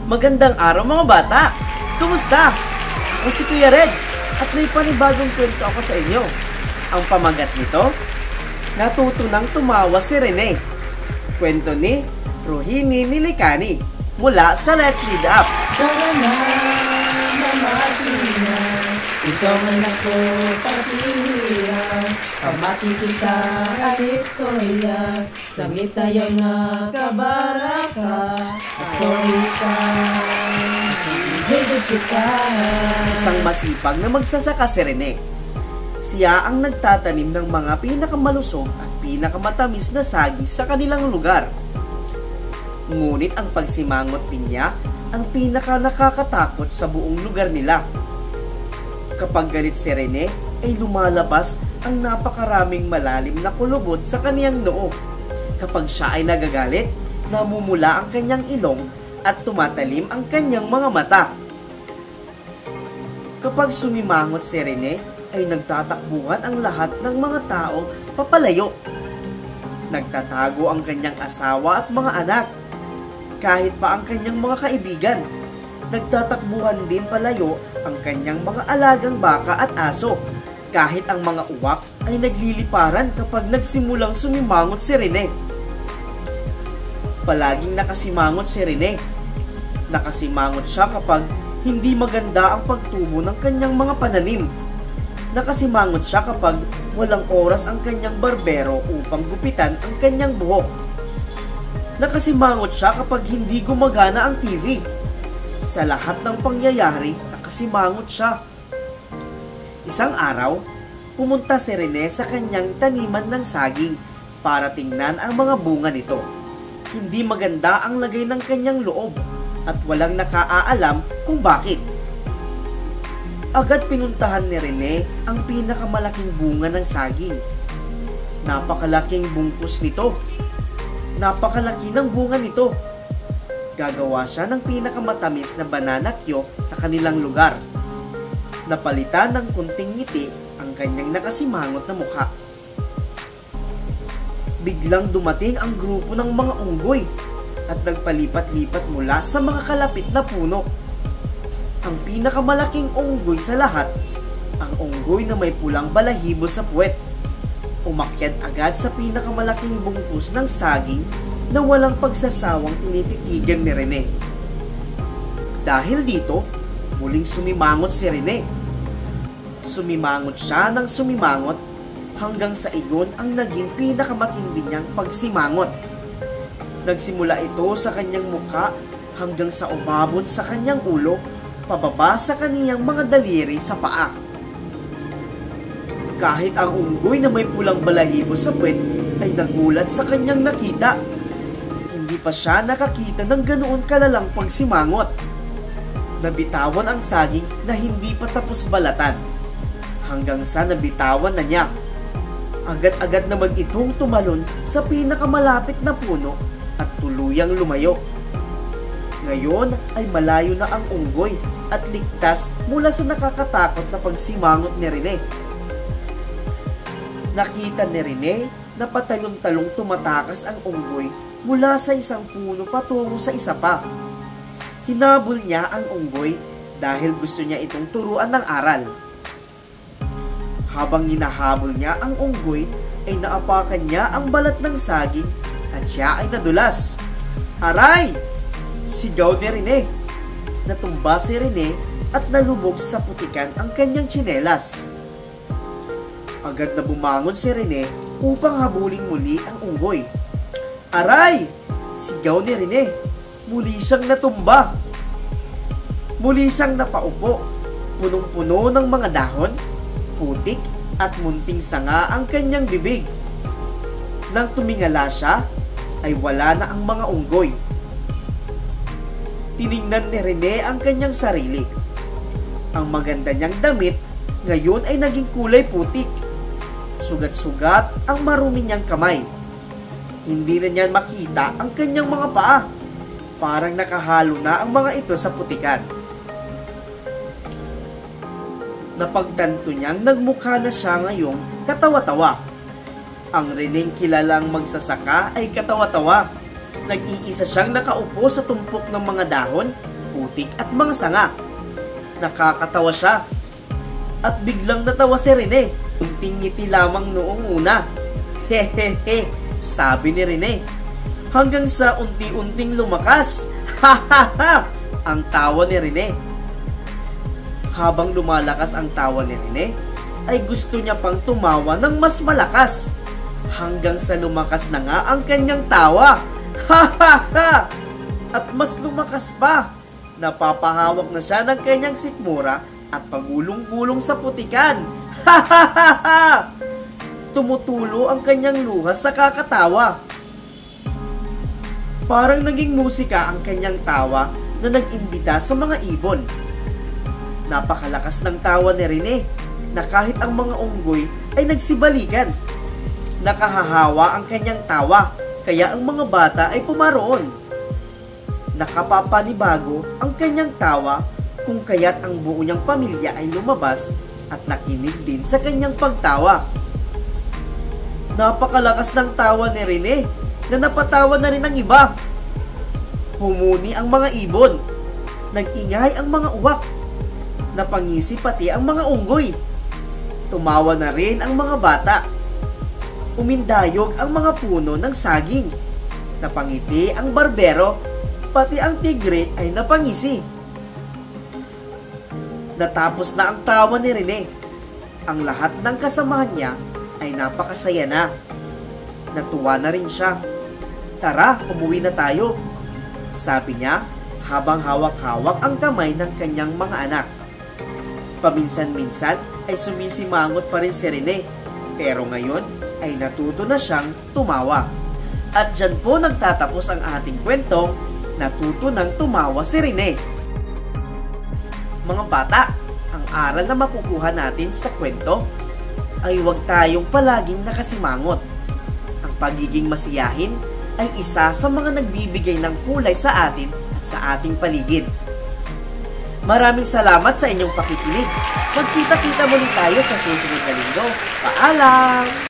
Magandang araw mga bata! Kumusta? Ako si Kuya Red at may panibagong kwento ako sa inyo. Ang pamagat nito, natuto nang tumawa si Rene. Kwento ni Rohini Nilikani mula sa Let's Read Up. Tara na, mamati na, ikaw anak ko, pagpiliya. Pamati kita at istorya, sangit tayo na kabaraka. Story time, higit kita. Isang masipag na magsasaka si Rene. Siya ang nagtatanim ng mga pinakamalusog at pinakamatamis na saging sa kanilang lugar. Ngunit ang pagsimangot din niya ang pinaka nakakatakot sa buong lugar nila. Kapag galit si Rene, ay lumalabas ang napakaraming malalim na kulubot sa kaniyang noo. Kapag siya ay nagagalit, namumula ang kanyang ilong at tumatalim ang kanyang mga mata. Kapag sumimangot si Rene, ay nagtatakbuhan ang lahat ng mga tao papalayo. Nagtatago ang kanyang asawa at mga anak. Kahit pa ang kanyang mga kaibigan, nagtatakbuhan din palayo ang kanyang mga alagang baka at aso. Kahit ang mga uwak ay nagliliparan kapag nagsimulang sumimangot si Rene. Palaging nakasimangot si Rene. Nakasimangot siya kapag hindi maganda ang pagtubo ng kanyang mga pananim. Nakasimangot siya kapag walang oras ang kanyang barbero upang gupitan ang kanyang buhok. Nakasimangot siya kapag hindi gumagana ang TV. Sa lahat ng pangyayari, nakasimangot siya. Isang araw, pumunta si Rene sa kanyang taniman ng saging para tingnan ang mga bunga nito. Hindi maganda ang lagay ng kanyang loob at walang nakaaalam kung bakit. Agad pinuntahan ni Rene ang pinakamalaking bunga ng saging. Napakalaking bungkus nito. Napakalaki ng bunga nito. Gagawa siya ng pinakamatamis na banana cue sa kanilang lugar. Napalitan ng kunting ngiti ang kanyang nakasimangot na mukha. Biglang dumating ang grupo ng mga unggoy at nagpalipat-lipat mula sa mga kalapit na puno. Ang pinakamalaking unggoy sa lahat, ang unggoy na may pulang balahibo sa puwet. Umakyat agad sa pinakamalaking bungkus ng saging na walang pagsasawang tinititigan ni Rene. Dahil dito, muling sumimangot si Rene. Sumimangot siya ng sumimangot hanggang sa iyon ang naging pinakamatindi niyang pagsimangot. Nagsimula ito sa kanyang mukha hanggang sa umabot sa kanyang ulo, pababa sa kaniyang mga daliri sa paa. Kahit ang unggoy na may pulang balahibo sa puwet ay nagulat sa kanyang nakita. Hindi pa siya nakakita ng ganoon kalalang pagsimangot. Nabitawan ang saging na hindi pa tapos balatan, hanggang sa nabitawan na niya. Agad-agad naman itong tumalon sa pinakamalapit na puno at tuluyang lumayo. Ngayon ay malayo na ang unggoy at ligtas mula sa nakakatakot na pagsimangot ni Rene. Nakita ni Rene na patalong-talong tumatakas ang unggoy mula sa isang puno patungo sa isa pa. Hinabol niya ang unggoy dahil gusto niya itong turuan ng aral. Habang hinahabol niya ang unggoy, ay naapakan niya ang balat ng saging at siya ay nadulas. Aray! Sigaw ni Rene. Natumba si Rene at nalubog sa putikan ang kanyang tsinelas. Agad na bumangon si Rene upang habulin muli ang unggoy. Aray! Sigaw ni Rene. Muli siyang natumba. Muli siyang napaupo. Punong-puno ng mga dahon, putik at munting sanga ang kanyang bibig. Nang tumingala siya, ay wala na ang mga unggoy. Tiningnan ni Rene ang kanyang sarili. Ang maganda niyang damit ngayon ay naging kulay putik. Sugat-sugat ang marumi niyang kamay. Hindi na niya makita ang kanyang mga paa. Parang nakahalo na ang mga ito sa putikan. Napagtanto niyang nagmukha na siya ngayong katawa-tawa. Ang Reneng kilalang magsasaka ay katawa-tawa. Nag-iisa siyang nakaupo sa tumpok ng mga dahon putik at mga sanga. Nakakatawa siya. At biglang natawa si Rene. Unting ngiti lamang noong una. Hehehe, sabi ni Rene. Hanggang sa unti-unting lumakas. Hahaha, ang tawa ni Rene. Habang lumalakas ang tawa ni Rene, ay gusto niya pang tumawa ng mas malakas. Hanggang sa lumakas na nga ang kanyang tawa. Hahaha! At mas lumakas pa. Napapahawak na siya ng kanyang sikmura at pagulong-gulong sa putikan. Hahaha! Tumutulo ang kanyang luha sa kakatawa. Parang naging musika ang kanyang tawa na nag-imbita sa mga ibon. Napakalakas ng tawa ni Rene na kahit ang mga unggoy ay nagsibalikan. Nakahahawa ang kanyang tawa kaya ang mga bata ay pumaroon. Nakapapanibago ang kanyang tawa kung kaya't ang buo niyang pamilya ay lumabas at nakinig din sa kanyang pagtawa. Napakalakas ng tawa ni Rene na napatawa na rin ang iba. Humuni ang mga ibon. Nag-ingay ang mga uwak. Napangisi pati ang mga unggoy. Tumawa na rin ang mga bata. Umindayog ang mga puno ng saging. Napangiti ang barbero. Pati ang tigre ay napangisi. Natapos na ang tawa ni Rene. Ang lahat ng kasamahan niya ay napakasaya na. Natuwa na rin siya. Tara, umuwi na tayo, sabi niya habang hawak-hawak ang kamay ng kanyang mga anak. Paminsan-minsan ay sumisimangot pa rin si Rene, pero ngayon ay natuto na siyang tumawa. At dyan po nagtatapos ang ating kwentong Natuto nang Tumawa si Rene. Mga bata, ang aral na makukuha natin sa kwento ay huwag tayong palaging nakasimangot. Ang pagiging masiyahin ay isa sa mga nagbibigay ng kulay sa atin at sa ating paligid. Maraming salamat sa inyong pakikinig. Magkita-kita muli tayo sa susunod na linggo. Paalam!